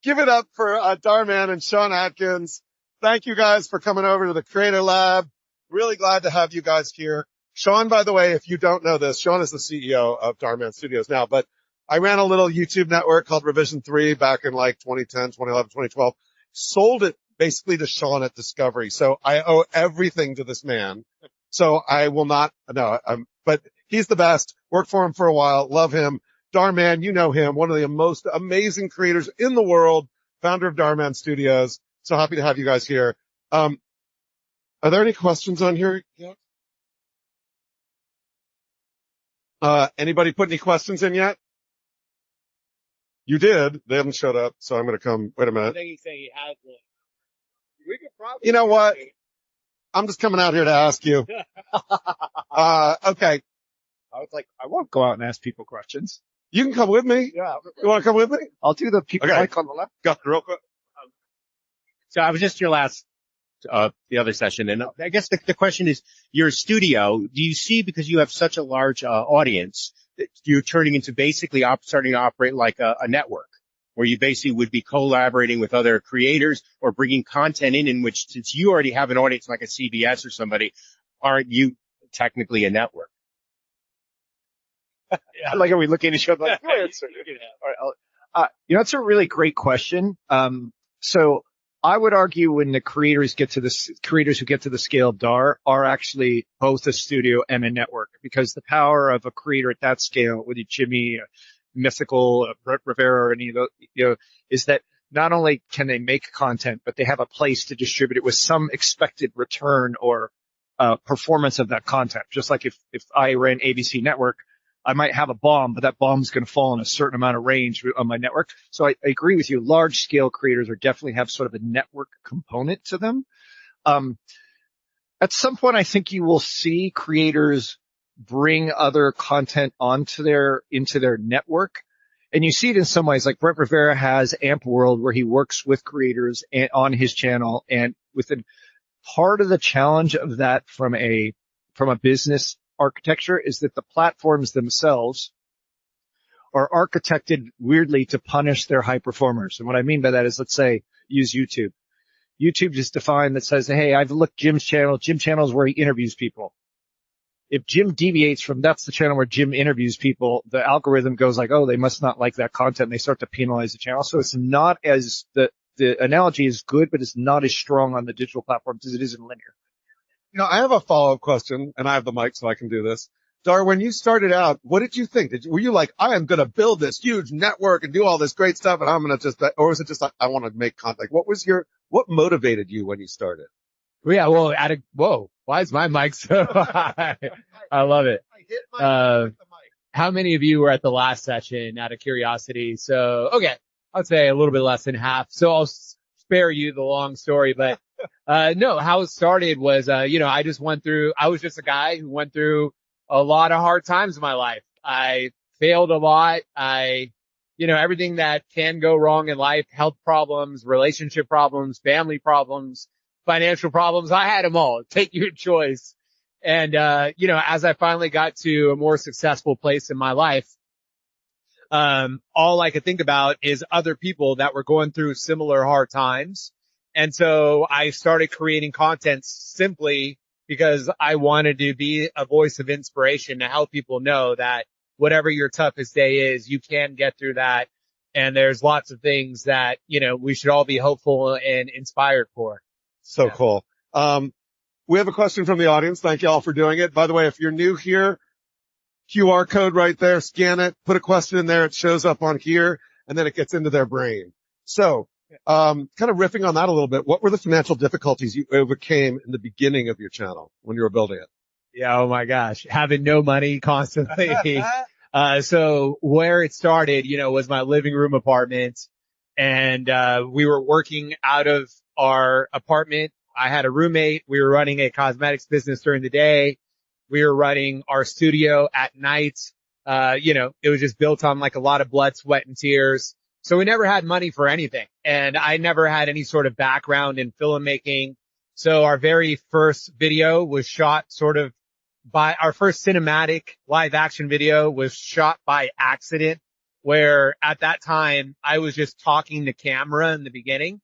Give it up for Dhar Mann and Sean Atkins. Thank you guys for coming over to the Creator Lab. Really glad to have you guys here. Sean, by the way, if you don't know this, Sean is the CEO of Dhar Mann Studios now, but I ran a little YouTube network called Revision 3 back in like 2010, 2011, 2012. Sold it basically to Sean at Discovery. So I owe everything to this man. So I will not, no, but he's the best. Worked for him for a while. Love him. Dhar Mann, you know him. One of the most amazing creators in the world. Founder of Dhar Mann Studios. So happy to have you guys here. Are there any questions on here? Yeah. Anybody put any questions in yet? You did. They haven't showed up, so I'm going to come. Wait a minute. I think he's saying he has one. We could probably. You know what? I'm just coming out here to ask you. Okay. I was like, I won't go out and ask people questions. You can come with me. Yeah. You want to come with me? I'll do the people Okay. like on the left. Go real quick. So I was just your last, the other session. And I guess the question is your studio. Do you see, because you have such a large, audience, that you're turning into basically starting to operate like a network where you basically would be collaborating with other creators or bringing content in which, since you already have an audience like a CBS or somebody, aren't you technically a network? Yeah, like, are we looking at each other like, answer? All right, it's a really great question. So I would argue when the creators who get to the scale of Dhar are actually both a studio and a network, because the power of a creator at that scale, whether Jimmy, Mythical, Brett Rivera, or any of those, is that not only can they make content, but they have a place to distribute it with some expected return or performance of that content. Just like if I ran ABC Network, I might have a bomb, but that bomb's going to fall in a certain amount of range on my network. So I agree with you. Large scale creators definitely have sort of a network component to them. At some point, I think you will see creators bring other content into their network. And you see it in some ways, like Brent Rivera has Amp World, where he works with creators on his channel. And within part of the challenge of that from a business architecture is that the platforms themselves are architected weirdly to punish their high performers. And what I mean by that is, let's say, use YouTube. YouTube is defined that says, hey, I've looked Jim's channel. Jim channel is where he interviews people. If Jim deviates from that's the channel where Jim interviews people, the algorithm goes like, oh, they must not like that content. And they start to penalize the channel. So it's not as the analogy is good, but it's not as strong on the digital platforms as it is in linear. I have a follow-up question, and I have the mic so I can do this. Dar, when you started out, what did you think? Were you like, I am going to build this huge network and do all this great stuff, and I'm going to just, or was it just like, I want to make content? What motivated you when you started? Yeah, well, whoa, why is my mic so high? I love it. I hit the mic. How many of you were at the last session out of curiosity? So, okay, I'd say a little bit less than half. So I'll spare you the long story, but no, how it started was, I was just a guy who went through a lot of hard times in my life. I failed a lot. Everything that can go wrong in life, health problems, relationship problems, family problems, financial problems. I had them all. Take your choice. And, as I finally got to a more successful place in my life, all I could think about is other people that were going through similar hard times. And so I started creating content simply because I wanted to be a voice of inspiration to help people know that whatever your toughest day is, you can get through that. And there's lots of things that, we should all be hopeful and inspired for. So cool. We have a question from the audience. Thank you all for doing it. By the way, if you're new here, QR code right there, scan it, put a question in there. It shows up on here and then it gets into their brain. So, kind of riffing on that a little bit. What were the financial difficulties you overcame in the beginning of your channel when you were building it? Yeah. Oh my gosh. Having no money constantly. So where it started, was my living room apartment, and, we were working out of our apartment. I had a roommate. We were running a cosmetics business during the day. We were running our studio at night. It was just built on like a lot of blood, sweat, and tears. So we never had money for anything. And I never had any sort of background in filmmaking. So our very first video was shot our first cinematic live action video was shot by accident where at that time I was just talking to camera in the beginning.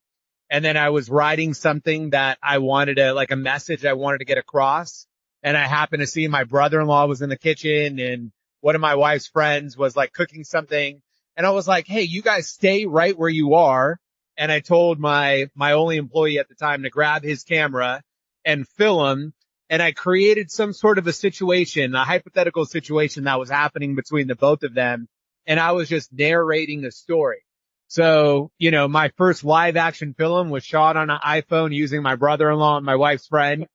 And then I was writing something that I wanted to, like a message I wanted to get across. And I happened to see my brother-in-law was in the kitchen and one of my wife's friends was like cooking something. And I was like, hey, you guys stay right where you are. And I told my only employee at the time to grab his camera and film. And I created some sort of a situation, a hypothetical situation that was happening between the both of them. And I was just narrating a story. So, you know, my first live action film was shot on an iPhone using my brother-in-law and my wife's friend.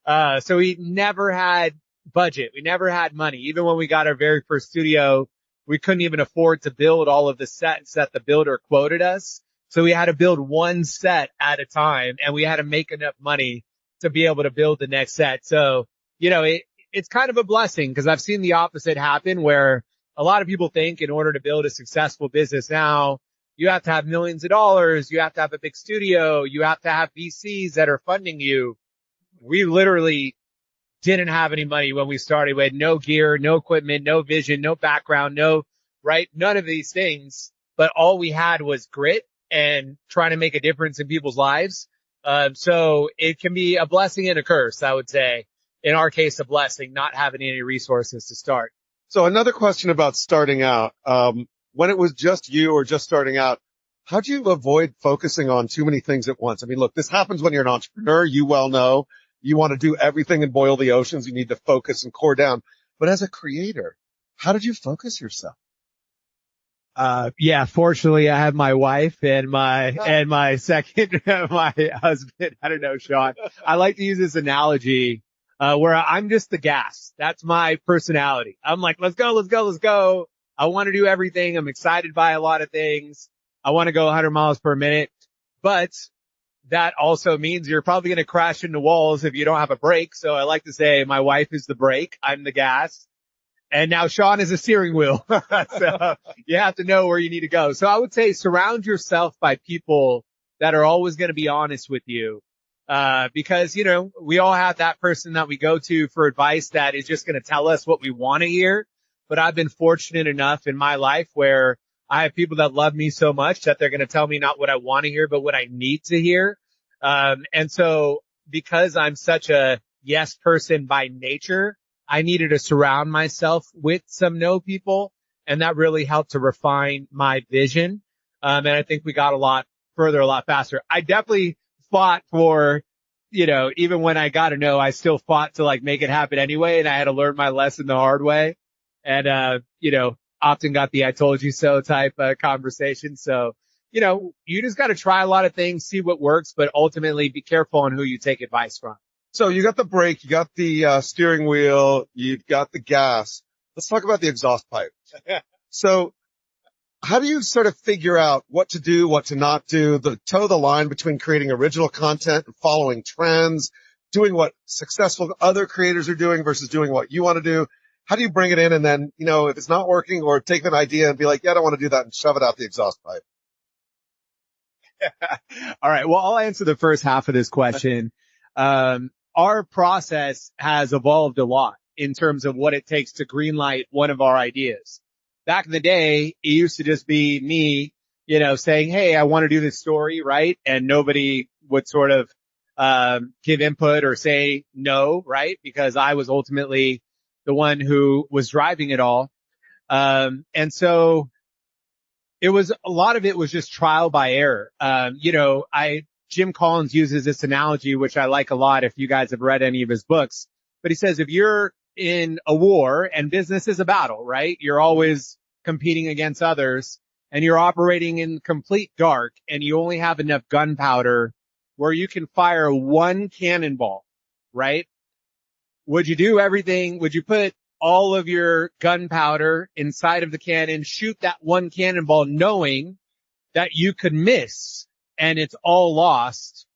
So we never had budget. We never had money. Even when we got our very first studio, we couldn't even afford to build all of the sets that the builder quoted us. So we had to build one set at a time and we had to make enough money to be able to build the next set. So, you know, it's kind of a blessing because I've seen the opposite happen where a lot of people think in order to build a successful business now, you have to have millions of dollars. You have to have a big studio. You have to have VCs that are funding you. We literally didn't have any money when we started. We had no gear, no equipment, no vision, no background, right? None of these things, but all we had was grit and trying to make a difference in people's lives. So it can be a blessing and a curse, I would say. In our case, a blessing, not having any resources to start. So another question about starting out. When it was just you or just starting out, how'd you avoid focusing on too many things at once? I mean, look, this happens when you're an entrepreneur. You well know you want to do everything and boil the oceans. You need to focus and core down. But as a creator, how did you focus yourself? Yeah, fortunately I have my wife and my second, my husband. I don't know, Sean. I like to use this analogy, where I'm just the gas. That's my personality. I'm like, let's go, let's go, let's go. I want to do everything. I'm excited by a lot of things. I want to go 100 miles per minute, but that also means you're probably going to crash into walls if you don't have a brake. So I like to say my wife is the brake. I'm the gas. And now Sean is a steering wheel. So you have to know where you need to go. So I would say surround yourself by people that are always going to be honest with you. Because, you know, we all have that person that we go to for advice that is just going to tell us what we want to hear. But I've been fortunate enough in my life where I have people that love me so much that they're going to tell me not what I want to hear, but what I need to hear. And so because I'm such a yes person by nature, I needed to surround myself with some no people. And that really helped to refine my vision. And I think we got a lot further, a lot faster. I definitely fought for, you know, even when I got a no, I still fought to like make it happen anyway. And I had to learn my lesson the hard way. And, you know, often got the I told you so type conversation. So, you know, you just got to try a lot of things, see what works, but ultimately be careful on who you take advice from. So you got the brake, you got the steering wheel, you've got the gas. Let's talk about the exhaust pipe. So how do you sort of figure out what to do, what to not do, toe the line between creating original content and following trends, doing what successful other creators are doing versus doing what you want to do? How do you bring it in and then, you know, if it's not working or take an idea and be like, yeah, I don't want to do that and shove it out the exhaust pipe? All right. Well, I'll answer the first half of this question. Our process has evolved a lot in terms of what it takes to greenlight one of our ideas. Back in the day, it used to just be me, you know, saying, hey, I want to do this story, right? And nobody would sort of, give input or say no, right? Because I was ultimately the one who was driving it all. And so it was, a lot of it was just trial by error. You know, Jim Collins uses this analogy, which I like a lot if you guys have read any of his books, but he says if you're in a war and business is a battle, right? You're always competing against others and you're operating in complete dark and you only have enough gunpowder where you can fire one cannonball, right? Would you do everything? Would you put all of your gunpowder inside of the cannon, shoot that one cannonball knowing that you could miss and it's all lost?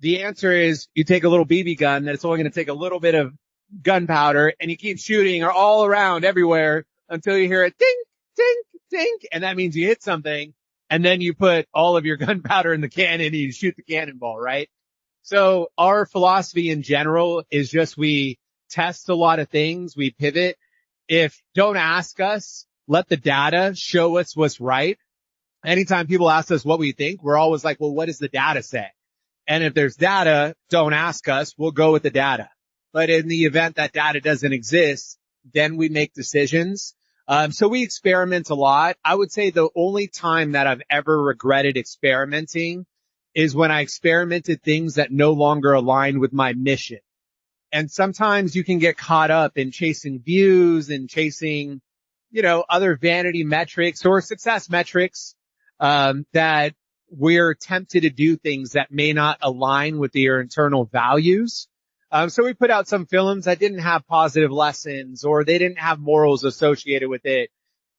The answer is you take a little BB gun that it's only going to take a little bit of gunpowder and you keep shooting all around everywhere until you hear a ding, ding, ding. And that means you hit something and then you put all of your gunpowder in the cannon and you shoot the cannonball, right? So our philosophy in general is just we test a lot of things. We pivot. Don't ask us let the data show us what's right. Anytime people ask us what we think, we're always like, well, what does the data say? And if there's data, don't ask us. We'll go with the data. But in the event that data doesn't exist, then we make decisions. So we experiment a lot. I would say the only time that I've ever regretted experimenting is when I experimented things that no longer align with my mission. And sometimes you can get caught up in chasing views and chasing, other vanity metrics or success metrics, that we're tempted to do things that may not align with your internal values. So we put out some films that didn't have positive lessons or they didn't have morals associated with it.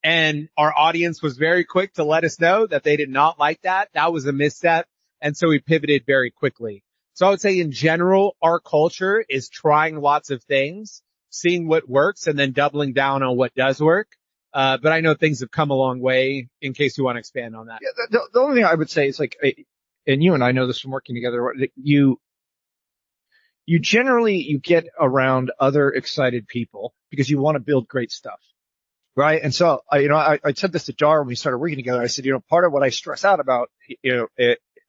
And our audience was very quick to let us know that they did not like that. That was a misstep. And so we pivoted very quickly. So I would say in general, our culture is trying lots of things, seeing what works and then doubling down on what does work. But I know things have come a long way in case you want to expand on that. Yeah, the only thing I would say is like, and you and I know this from working together, you generally get around other excited people because you want to build great stuff. Right. And so, I said this to Dhar when we started working together. I said, part of what I stress out about,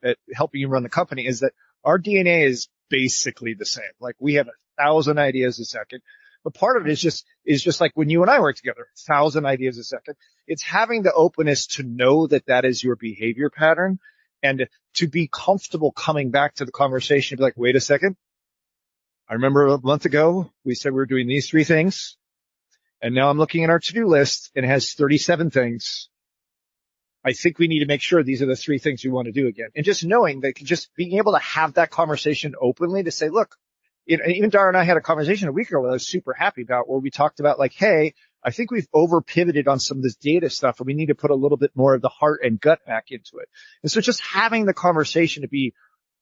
at helping you run the company is that our DNA is basically the same. Like we have 1,000 ideas a second, but part of it is just like when you and I work together, 1,000 ideas a second. It's having the openness to know that that is your behavior pattern and to be comfortable coming back to the conversation and be like, wait a second. I remember a month ago, we said we were doing these 3 things. And now I'm looking at our to-do list and it has 37 things. I think we need to make sure these are the 3 things we want to do again. And just knowing that just being able to have that conversation openly to say, look, even Dhar and I had a conversation a week ago that I was super happy about where we talked about like, hey, I think we've over pivoted on some of this data stuff and we need to put a little bit more of the heart and gut back into it. And so just having the conversation to be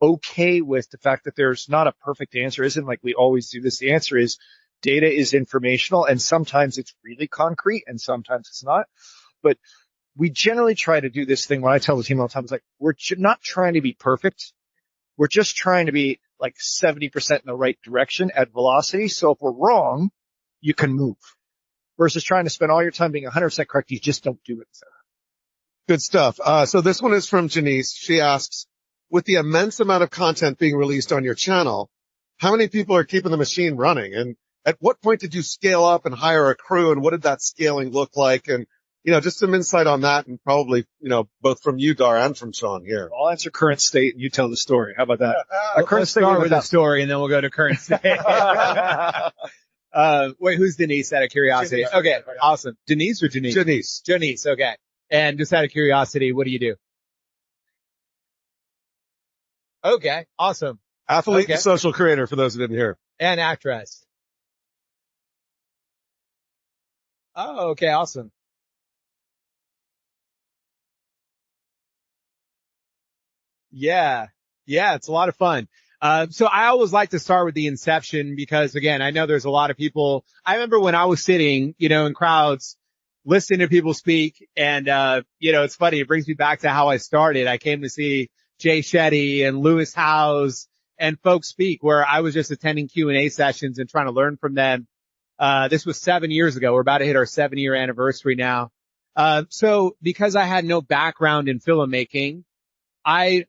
okay with the fact that there's not a perfect answer isn't like we always do this. The answer is data is informational and sometimes it's really concrete and sometimes it's not. But we generally try to do this thing when I tell the team all the time, it's like, we're not trying to be perfect. We're just trying to be like 70% in the right direction at velocity. So if we're wrong, you can move versus trying to spend all your time being 100% correct. You just don't do it. Good stuff. So this one is from Janice. She asks, with the immense amount of content being released on your channel, how many people are keeping the machine running? And at what point did you scale up and hire a crew? And what did that scaling look like? And, just some insight on that and probably, both from you, Dhar, and from Sean here. I'll answer current state and you tell the story. How about that? Let's start with the story and then we'll go to current state. Wait, who's Denise out of curiosity? Okay, awesome. Denise or Janice? Janice. Janice, okay. And just out of curiosity, what do you do? Okay, awesome. Athlete and social creator for those who didn't hear. And actress. Oh, okay, awesome. Yeah, it's a lot of fun. So I always like to start with the inception because again, I know there's a lot of people. I remember when I was sitting, in crowds, listening to people speak and, it's funny. It brings me back to how I started. I came to see Jay Shetty and Lewis Howes and folks speak where I was just attending Q&A sessions and trying to learn from them. This was 7 years ago. We're about to hit our 7-year anniversary now. So because I had no background in filmmaking,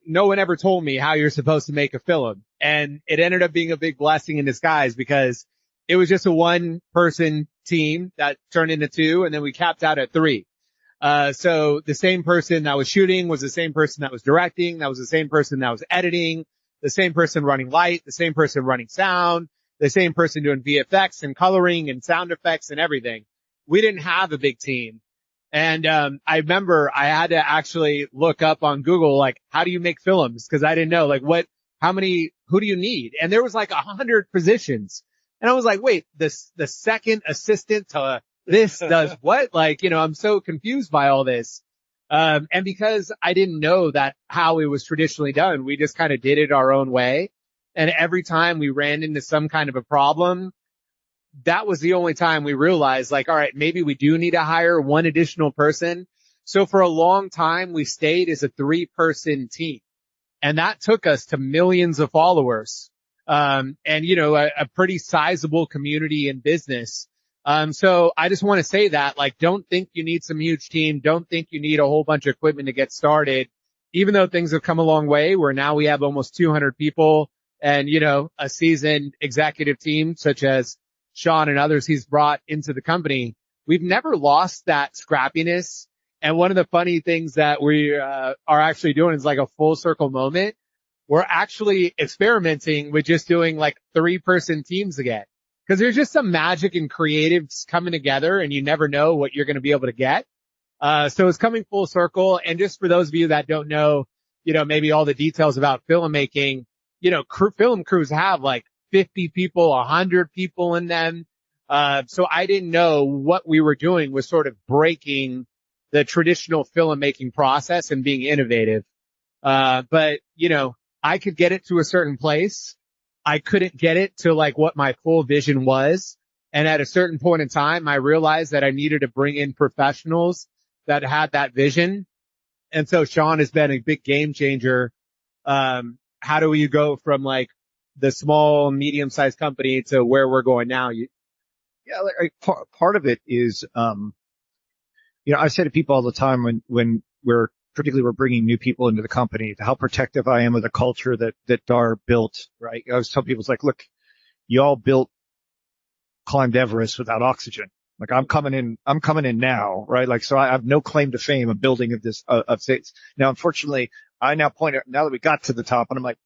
no one ever told me how you're supposed to make a film. And it ended up being a big blessing in disguise because it was just a 1-person team that turned into 2 and then we capped out at 3. So the same person that was shooting was the same person that was directing. That was the same person that was editing, the same person running light, the same person running sound, the same person doing VFX and coloring and sound effects and everything. We didn't have a big team. And, I remember I had to actually look up on Google, like, how do you make films? Cause I didn't know, like, who do you need? And there was like 100 positions. And I was like, wait, the second assistant to this does what? Like, I'm so confused by all this. And because I didn't know that how it was traditionally done, we just kind of did it our own way. And every time we ran into some kind of a problem, that was the only time we realized, like, all right, maybe we do need to hire 1 additional person. So for a long time, we stayed as a 3-person team. And that took us to millions of followers. And a pretty sizable community in business. So I just want to say that, like, don't think you need some huge team. Don't think you need a whole bunch of equipment to get started. Even though things have come a long way where now we have almost 200 people and, a seasoned executive team such as Sean and others he's brought into the company, we've never lost that scrappiness. And one of the funny things that we are actually doing is like a full circle moment. We're actually experimenting with just doing like 3-person teams again. Because there's just some magic and creatives coming together and you never know what you're going to be able to get. So it's coming full circle. And just for those of you that don't know, maybe all the details about filmmaking, film crews have like 50 people, 100 people in them. So I didn't know what we were doing was sort of breaking the traditional filmmaking process and being innovative. But I could get it to a certain place. I couldn't get it to like what my full vision was. And at a certain point in time, I realized that I needed to bring in professionals that had that vision. And so Sean has been a big game changer. How do you go from like the small, medium-sized company to where we're going now? Part of it is, I say to people all the time when we're bringing new people into the company, how protective I am of the culture that Dhar built, right? I always tell people, it's like, look, y'all climbed Everest without oxygen. Like I'm coming in now, right? Like, so I have no claim to fame of building of things. Now, unfortunately, I now point out, now that we got to the top, and I'm like,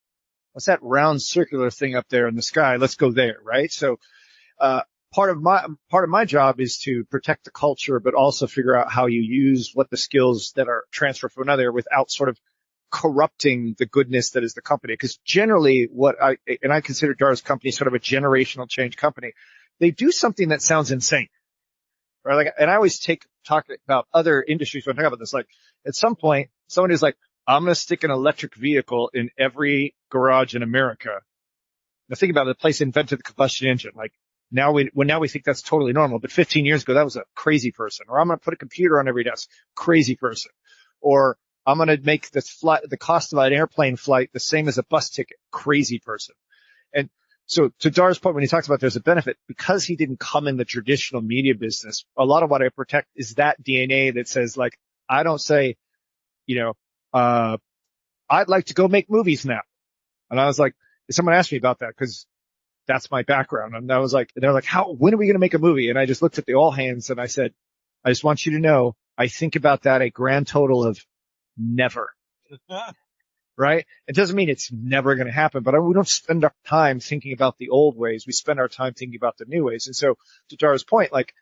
what's that round circular thing up there in the sky? Let's go there, right? So, part of my job is to protect the culture, but also figure out how you use what the skills that are transferred from another without sort of corrupting the goodness that is the company. Because generally I consider Dhar's company sort of a generational change company. They do something that sounds insane, right? Like, and I always talk about other industries when I talk about this. Like at some point, someone is like, I'm going to stick an electric vehicle in every garage in America. Now think about it. The place invented the combustion engine. Like, now we think that's totally normal, but 15 years ago, that was a crazy person. Or I'm going to put a computer on every desk, crazy person. Or I'm going to make the cost of an airplane flight the same as a bus ticket, crazy person. And so to Dhar's point, when he talks about there's a benefit, because he didn't come in the traditional media business, a lot of what I protect is that DNA that says like, I don't say, I'd like to go make movies now. And I was like, someone asked me about that because that's my background. And I was like, they're like, when are we going to make a movie? And I just looked at the all hands and I said, I just want you to know, I think about that a grand total of never. Right? It doesn't mean it's never going to happen, but we don't spend our time thinking about the old ways. We spend our time thinking about the new ways. And so to Dhar's point, like,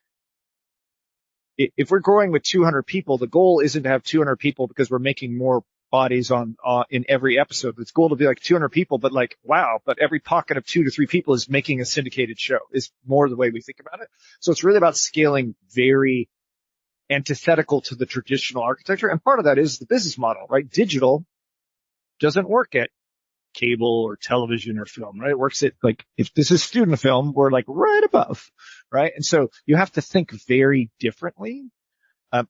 if we're growing with 200 people, the goal isn't to have 200 people because we're making more bodies in every episode. It's goal to be like 200 people, but like, wow, but every pocket of 2 to 3 people is making a syndicated show is more the way we think about it. So it's really about scaling very antithetical to the traditional architecture. And part of that is the business model, right? Digital doesn't work at cable or television or film, right? It works at like, if this is student film, we're like right above, right? And so you have to think very differently.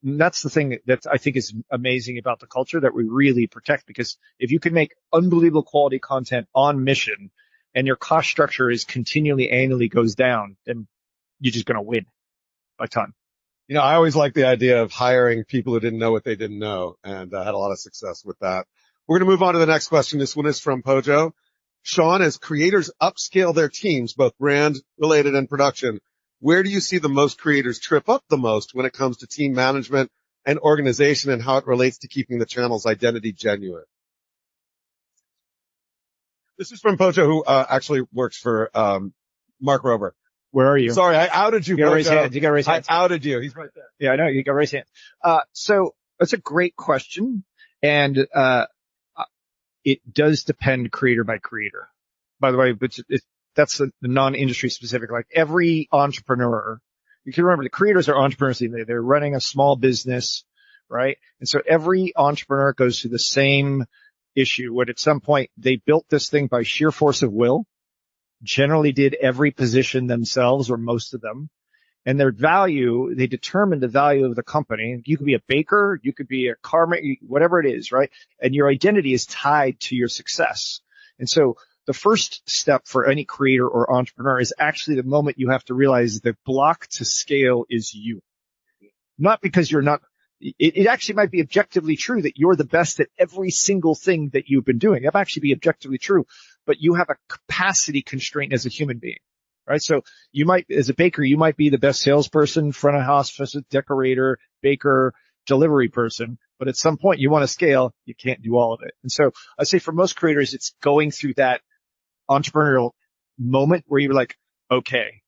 That's the thing that I think is amazing about the culture that we really protect, because if you can make unbelievable quality content on mission and your cost structure is continually annually goes down, then you're just going to win a ton. I always like the idea of hiring people who didn't know what they didn't know, and I had a lot of success with that. We're going to move on to the next question. This one is from Pojo. Sean, as creators upscale their teams, both brand related and production, where do you see the most creators trip up the most when it comes to team management and organization and how it relates to keeping the channel's identity genuine? This is from Pojo, who actually works for Mark Rober. Where are you? Sorry, I outed you, Pojo. You got to raise hands. I outed you. He's right there. Yeah, I know. You got to raise hands. So that's a great question. And it does depend creator by creator. By the way, that's the non-industry specific. Like every entrepreneur, you can remember the creators are entrepreneurs. They're running a small business, right? And so every entrepreneur goes through the same issue when at some point they built this thing by sheer force of will, generally did every position themselves or most of them. And their value, they determine the value of the company. You could be a baker, you could be a car maker, whatever it is, right? And your identity is tied to your success. And so the first step for any creator or entrepreneur is actually the moment you have to realize the block to scale is you. Not because you're not, it actually might be objectively true that you're the best at every single thing that you've been doing. That might actually be objectively true, but you have a capacity constraint as a human being, right? So you might, as a baker, you might be the best salesperson, front of house, decorator, baker, delivery person, but at some point you want to scale, you can't do all of it. And so I'd say for most creators, it's going through that entrepreneurial moment where you're like, okay,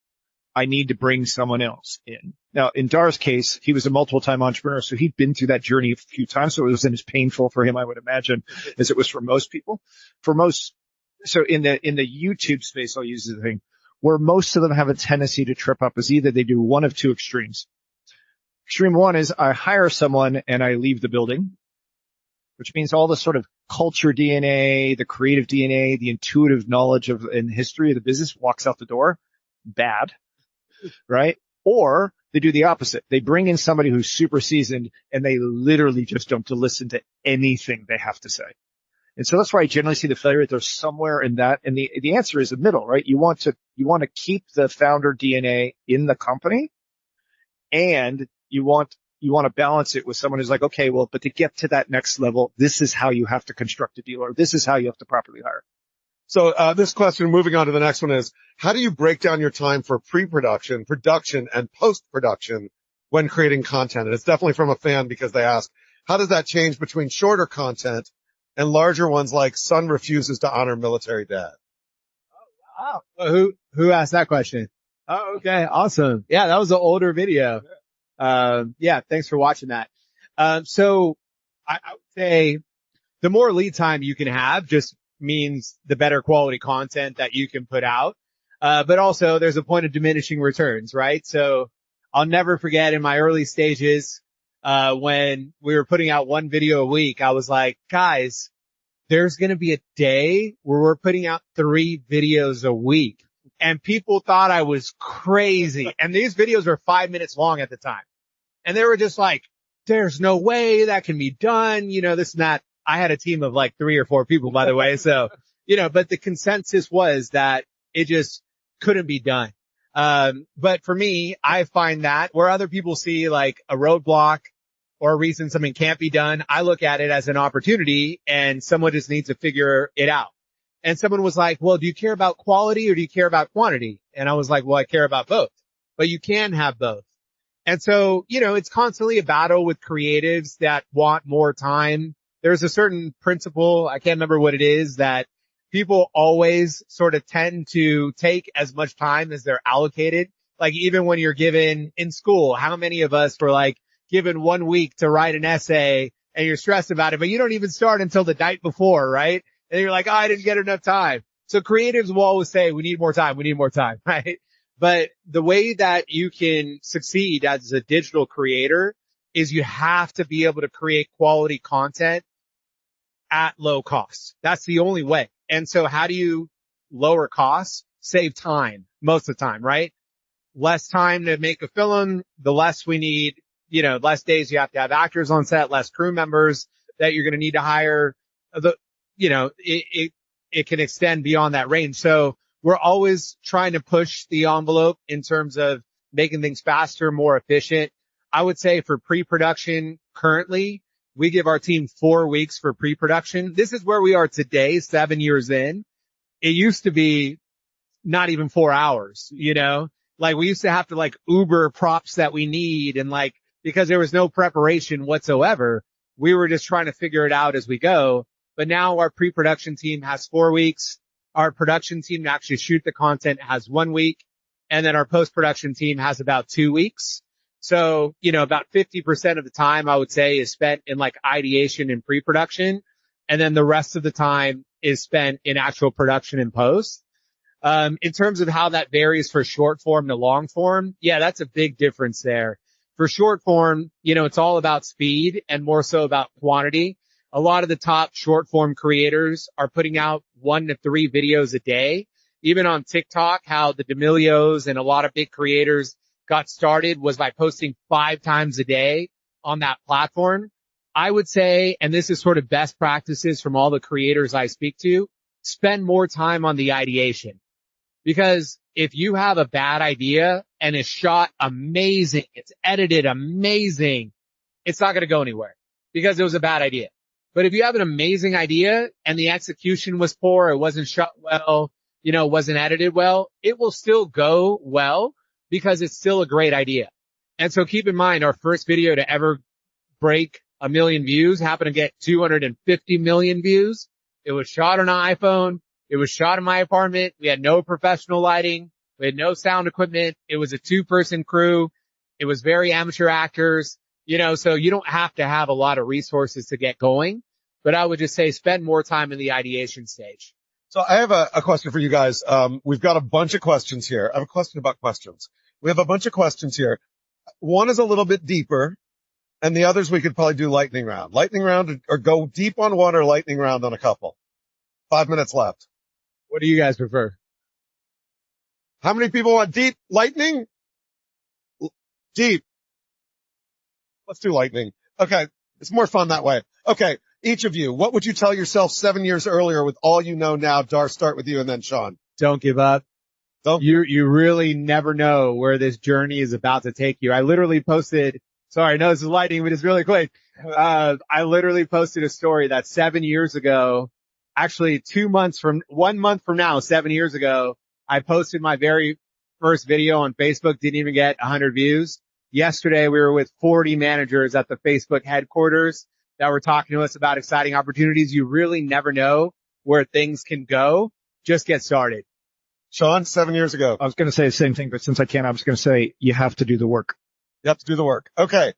I need to bring someone else in. Now, in Dhar's case, he was a multiple-time entrepreneur, so he'd been through that journey a few times, so it wasn't as painful for him, I would imagine, as it was for most people. So in the YouTube space, I'll use the thing, where most of them have a tendency to trip up is either they do one of two extremes. Extreme one is I hire someone and I leave the building, which means all the sort of culture DNA, the creative DNA, the intuitive knowledge of and history of the business walks out the door. Bad. Right? Or they do the opposite. They bring in somebody who's super seasoned and they literally just don't listen to anything they have to say. And so that's why I generally see the failure rate. There's somewhere in that. And the answer is the middle, right? You want to keep the founder DNA in the company, and you want to balance it with someone who's like, okay, well, but to get to that next level, this is how you have to construct a deal, or this is how you have to properly hire. So this question, moving on to the next one, is how do you break down your time for pre-production, production, and post-production when creating content? And it's definitely from a fan because they ask, how does that change between shorter content and larger ones like son refuses to honor military dad? Oh, wow. Who asked that question? Oh, okay. Awesome. Yeah, that was an older video. Yeah, thanks for watching that. So I would say the more lead time you can have just means the better quality content that you can put out. But also there's a point of diminishing returns, right? So I'll never forget in my early stages, when we were putting out one video a week, I was like, guys, there's going to be a day where we're putting out 3 videos a week. And people thought I was crazy. And these videos were 5 minutes long at the time. And they were just like, there's no way that can be done. You know, this and that. I had a team of like 3 or 4 people, by the way. So, but the consensus was that it just couldn't be done. But for me, I find that where other people see like a roadblock or a reason something can't be done, I look at it as an opportunity and someone just needs to figure it out. And someone was like, well, do you care about quality or do you care about quantity? And I was like, well, I care about both, but you can have both. And so, it's constantly a battle with creatives that want more time. There's a certain principle, I can't remember what it is, that people always sort of tend to take as much time as they're allocated. Like even when you're given in school, how many of us were like given 1 week to write an essay and you're stressed about it, but you don't even start until the night before, right? And you're like, oh, I didn't get enough time. So creatives will always say, we need more time, right? But the way that you can succeed as a digital creator is you have to be able to create quality content at low cost. That's the only way. And so how do you lower costs? Save time most of the time, right? Less time to make a film, the less we need, less days you have to have actors on set, less crew members that you're going to need to hire. It can extend beyond that range. So we're always trying to push the envelope in terms of making things faster, more efficient. I would say for pre-production currently, we give our team 4 weeks for pre-production. This is where we are today, 7 years in. It used to be not even 4 hours, like we used to have to like Uber props that we need. And like, because there was no preparation whatsoever, we were just trying to figure it out as we go. But now our pre-production team has 4 weeks. Our production team to actually shoot the content has 1 week. And then our post-production team has about 2 weeks. So, about 50% of the time I would say is spent in like ideation and pre-production. And then the rest of the time is spent in actual production and post. In terms of how that varies for short form to long form, yeah, that's a big difference there. For short form, it's all about speed and more so about quantity. A lot of the top short form creators are putting out 1 to 3 videos a day. Even on TikTok, how the D'Amelios and a lot of big creators got started was by posting 5 times a day on that platform. I would say, and this is sort of best practices from all the creators I speak to, spend more time on the ideation. Because if you have a bad idea and it's shot amazing, it's edited amazing, it's not going to go anywhere because it was a bad idea. But if you have an amazing idea and the execution was poor, it wasn't shot well, wasn't edited well, it will still go well because it's still a great idea. And so keep in mind, our first video to ever break 1 million views happened to get 250 million views. It was shot on an iPhone. It was shot in my apartment. We had no professional lighting. We had no sound equipment. It was a 2-person crew. It was very amateur actors, so you don't have to have a lot of resources to get going. But I would just say spend more time in the ideation stage. So I have a question for you guys. We've got a bunch of questions here. I have a question about questions. We have a bunch of questions here. One is a little bit deeper, and the others we could probably do lightning round. Lightning round or go deep on one, or lightning round on a couple. 5 minutes left. What do you guys prefer? How many people want deep lightning? Deep. Let's do lightning. Okay. It's more fun that way. Okay. Each of you, what would you tell yourself 7 years earlier with all you know now? Dhar, start with you and then Sean. Don't give up. You really never know where this journey is about to take you. I literally posted, sorry, no, this is lightning, but it's really quick. I literally posted a story that 7 years ago, actually 1 month from now, 7 years ago, I posted my very first video on Facebook, didn't even get 100 views. Yesterday, we were with 40 managers at the Facebook headquarters that were talking to us about exciting opportunities. You really never know where things can go. Just get started. Sean, 7 years ago. I was going to say the same thing, but since I can't, I was going to say you have to do the work. You have to do the work. Okay.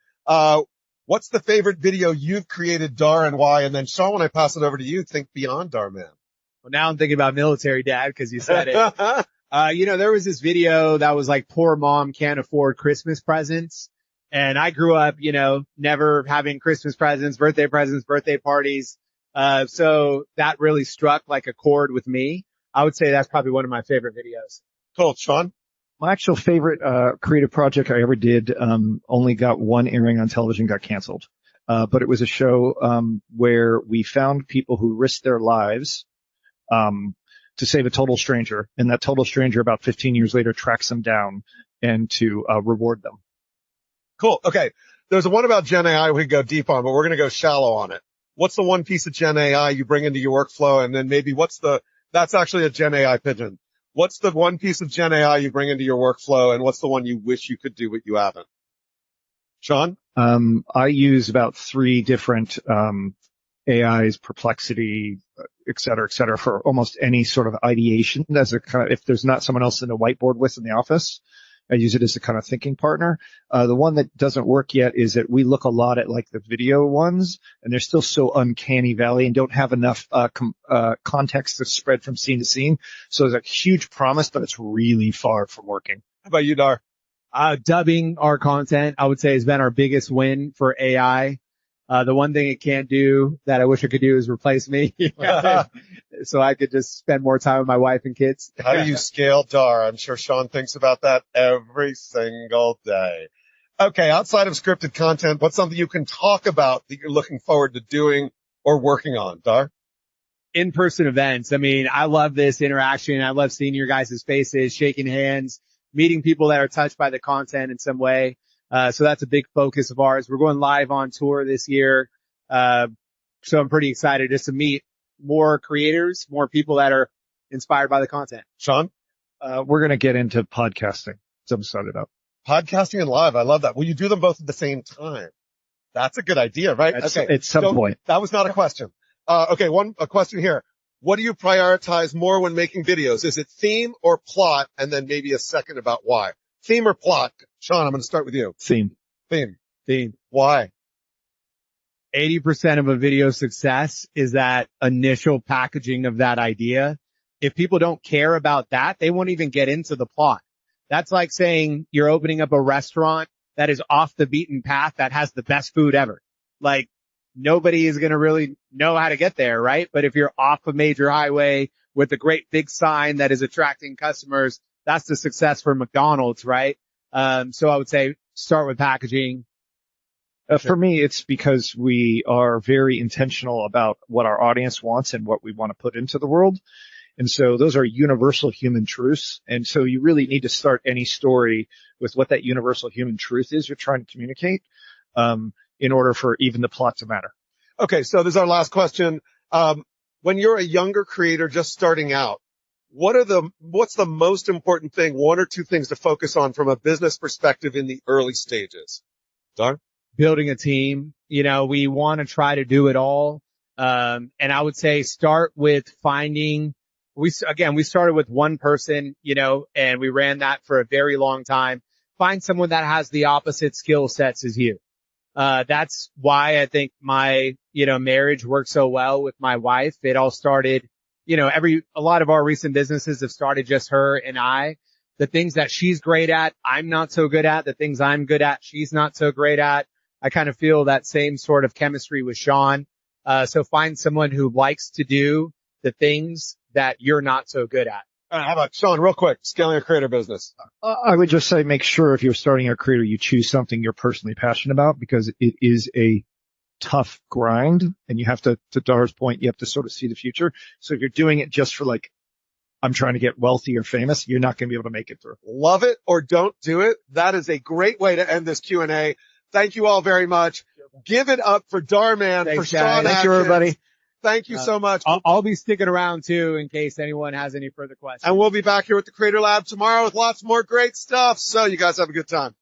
What's the favorite video you've created, Dhar, and why? And then Sean, when I pass it over to you, think beyond Dhar Man. Well, now I'm thinking about military dad because you said it. There was this video that was like poor mom can't afford Christmas presents. And I grew up, never having Christmas presents, birthday parties. So that really struck like a chord with me. I would say that's probably one of my favorite videos. Cool. Sean? My actual favorite creative project I ever did only got one airing on television, got canceled. But it was a show where we found people who risked their lives to save a total stranger, and that total stranger about 15 years later tracks them down and to reward them. Cool. Okay. There's one about Gen AI we could go deep on, but we're going to go shallow on it. What's the one piece of Gen AI you bring into your workflow? And then maybe that's actually a Gen AI pigeon. What's the one piece of Gen AI you bring into your workflow, and what's the one you wish you could do but you haven't? Sean? I use about 3 different AIs, Perplexity, et cetera, for almost any sort of ideation as a kind of, if there's not someone else in the whiteboard with in the office, I use it as a kind of thinking partner. The one that doesn't work yet is that we look a lot at like the video ones, and they're still so uncanny valley and don't have enough context to spread from scene to scene. So there's a huge promise, but it's really far from working. How about you, Dhar? Dubbing our content, I would say, has been our biggest win for AI. The one thing it can't do that I wish it could do is replace me. So I could just spend more time with my wife and kids. How do you scale Dhar? I'm sure Sean thinks about that every single day. Okay. Outside of scripted content, what's something you can talk about that you're looking forward to doing or working on, Dhar? In-person events. I mean, I love this interaction. I love seeing your guys' faces, shaking hands, meeting people that are touched by the content in some way. So that's a big focus of ours. We're going live on tour this year. So I'm pretty excited just to meet more creators, more people that are inspired by the content. Sean? We're going to get into podcasting. So I'm excited about podcasting and live. I love that. Will you do them both at the same time? That's a good idea, right? Okay. At some point. That was not a question. Okay. A question here. What do you prioritize more when making videos? Is it theme or plot? And then maybe a second about why. Theme or plot? Sean, I'm going to start with you. Theme. Why? 80% of a video success is that initial packaging of that idea. If people don't care about that, they won't even get into the plot. That's like saying you're opening up a restaurant that is off the beaten path that has the best food ever. Like, nobody is going to really know how to get there, right? But if you're off a major highway with a great big sign that is attracting customers, that's the success for McDonald's, right? So I would say start with packaging. For me, it's because we are very intentional about what our audience wants and what we want to put into the world. And so those are universal human truths. And so you really need to start any story with what that universal human truth is you're trying to communicate, in order for even the plot to matter. Okay. So this is our last question. When you're a younger creator just starting out, what's the most important thing, one or two things to focus on from a business perspective in the early stages? Dhar? Building a team. We want to try to do it all. And I would say start with finding, we started with one person, and we ran that for a very long time. Find someone that has the opposite skill sets as you. That's why I think my, marriage worked so well with my wife. It all started, a lot of our recent businesses have started just her and I. The things that she's great at, I'm not so good at. The things I'm good at, she's not so great at. I kind of feel that same sort of chemistry with Sean. So find someone who likes to do the things that you're not so good at. All right, how about Sean, real quick, scaling a creator business? I would just say make sure if you're starting a creator, you choose something you're personally passionate about, because it is a tough grind, and you have to Dhar's point, you have to sort of see the future. So if you're doing it just for like, I'm trying to get wealthy or famous, you're not going to be able to make it through. Love it or don't do it. That is a great way to end this Q&A. Thank you all very much. Give it up for Dhar Mann, for Sean Atkins. Thank you, everybody. Thank you so much. I'll be sticking around too in case anyone has any further questions. And we'll be back here with the Creator Lab tomorrow with lots more great stuff. So you guys have a good time.